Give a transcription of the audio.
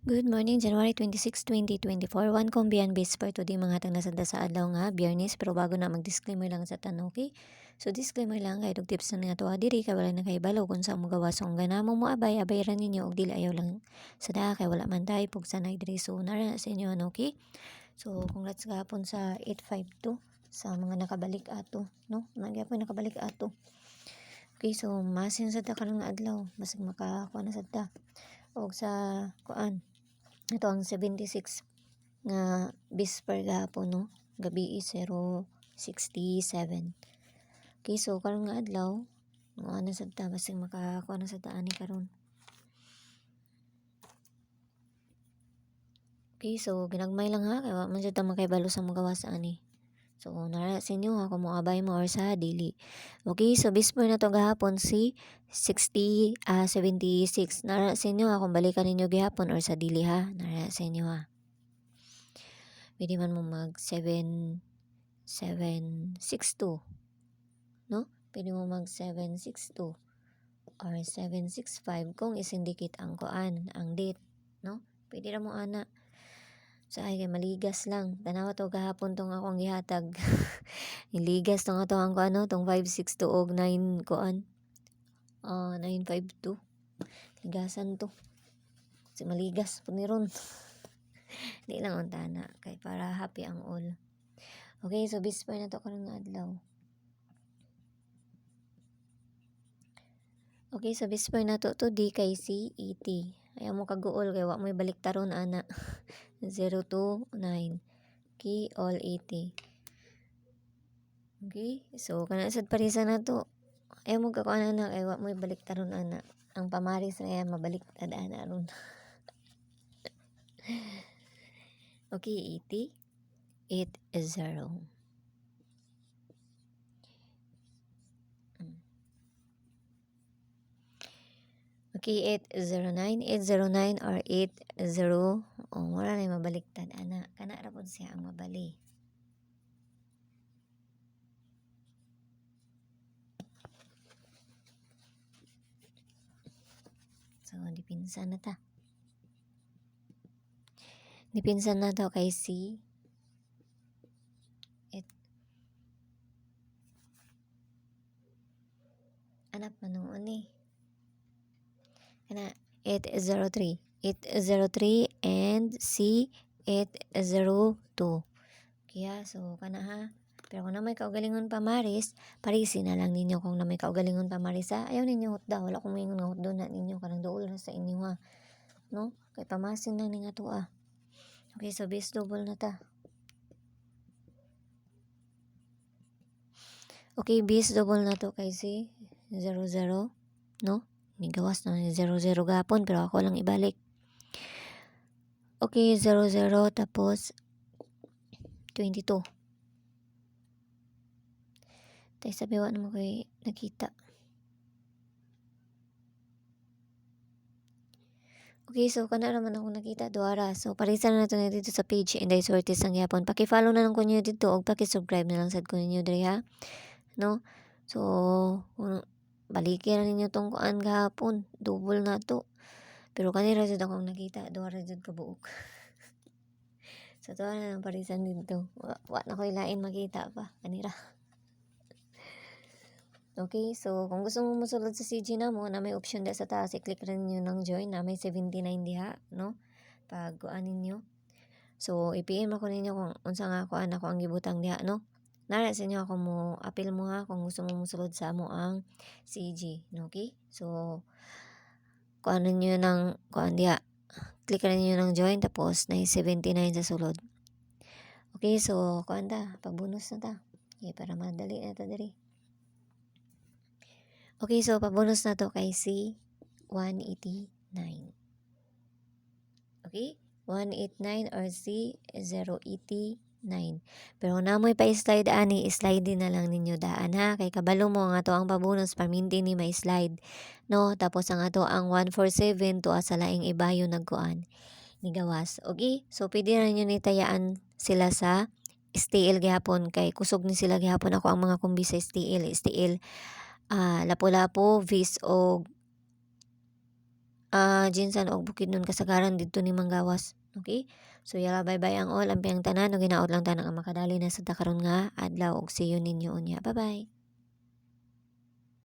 Good morning, January 26, 2024. One kombiyan base for today mga hatang nasada sa adlaw nga Biyernes, pero bago na mag-disclaimer lang sa tanong, okay? So disclaimer lang kay dog tips na nga to diri kay wala na kay balo kung sa mo gawas kung ganamo mo abay ra ninyo og dili ayaw lang sa da kay wala man tay pug sanay diri so nara sa inyo ano, okay? So congrats gahapon sa 852 sa mga nakabalik ato, no? Nagyapon nakabalik ato. Okay, so masin sa ta karon nga adlaw, basig makakuha na sa ta. Og sa kuan ito ang 76 nga bisper gahapon, no? Gabi 067. Okay, so karon nga adlaw, ano sad ta basig makakuha na sa ta ani karon. Okay, so ginagmay lang ha kay wa man jud ta makaibalo sa magawas ani. So nara sa inyo ha kung moabay mo or sa dili. Okay, so bisper na to gahapon si 76. Nara sa inyo ha kung balikan ninyo gihapon or sa dili ha. Nara sa inyo ha. Pwede man mo mag 762, no? Pwede mo mag 762 or 765 kung isindicate ang kuan, ang date, no? Pwede ra mo ana. Sa ay kay maligas lang. Tanawa to gahapon tong akong gihatag. Niligas tong ato ang kuan, tong 562 og 9 kuan. 952. Ligasan to. Si maligas po ni ron. Di lang unta na kay para happy ang all. Okay, so bisper na to karon nga adlaw. Okay, so bisper na to di kay si ET. Ayaw mo kaguol kay wa mo'y baliktaron ana. 029. Okay, all 80. Okay, so kana sad parisa na to. Ayaw mo kakuan ana kay wa mo'y baliktaron ana. Ang pamaris na yan mabaliktad ana ron. Okay, 80. 80. Okay, 809. 809 or 80. Oh, wala na yung mabaliktad ana. Kana ra pud siya ang mabali. So, dipinsan na ta. Dipinsan na to kay si anak manuon ni. Kana 803. 803 and C 802. Kaya so kana ha. Pero kung na may kaugalingon pa Maris, parisin na lang ninyo kung na may kaugalingon pa Maris ha. Ayaw ninyo hutda. Wala kong mingon nga hutdo na ninyo. Karang dool na sa inyo ha. No? Kay pamasin lang nga to ah. Okay, so base double na ta. Okay, base double na to kay si 00. No? Nigawas na 00 gapon pero ako lang ibalik. Okay, 00 tapos 22. Tay sabi wa naman ko'y nakita. Okay, so kana naman ako nakita duara. So parisan na nato na dito sa page Inday Sortes ang yapon. Paki-follow na lang ko niyo dito og paki-subscribe na lang sad ko ninyo diri ha. No? So balikin ninyo tong kuan gahapon. Double na to. Pero kanira jud akong nakita, duara jud ka buok. So tuwa na lang parisan dito. Wa na ko'y lain makita pa kanira. Okay, so kung gusto mo musulod sa CG na mo, na may option da sa taas, i-click rin nyo ng join na may 79 diha, no? Pag kuanin nyo. So, i-PM ako ninyo kung unsa nga kuan ako ang gibutang diha, no? Nara sa inyo ako mo, appeal mo ha kung gusto mo musulod sa mo ang CG, no? Okay? So, kuanin nyo ng kuan diha. Click rin nyo ng join, tapos na 79 sa sulod. Okay, so kuan ta, pabonus na ta. Okay, para madali na ta diri. Okay, so pabonus na to kay si 189. Okay? 189 or si 089. Pero namoy pa slide ani, slide din na lang ninyo daan ha. Kay kabalo mo nga to ang pabonus paminti ni may slide. No? Tapos ang ato ang 147 to asa laing ibayo nagkuan ni gawas. Okay? So pwede na nyo nitayaan sila sa STL gihapon kay kusog ni sila gihapon ako ang mga kumbi sa STL. STL lapu-lapu, vis o Ginsan og Bukidnon kasagaran didto ni Manggawas. Okay? So yala bye-bye ang all ang piyang tanan ug hinaot lang tanan ang makadali na sa karon nga adlaw ug see you ninyo unya. Bye-bye.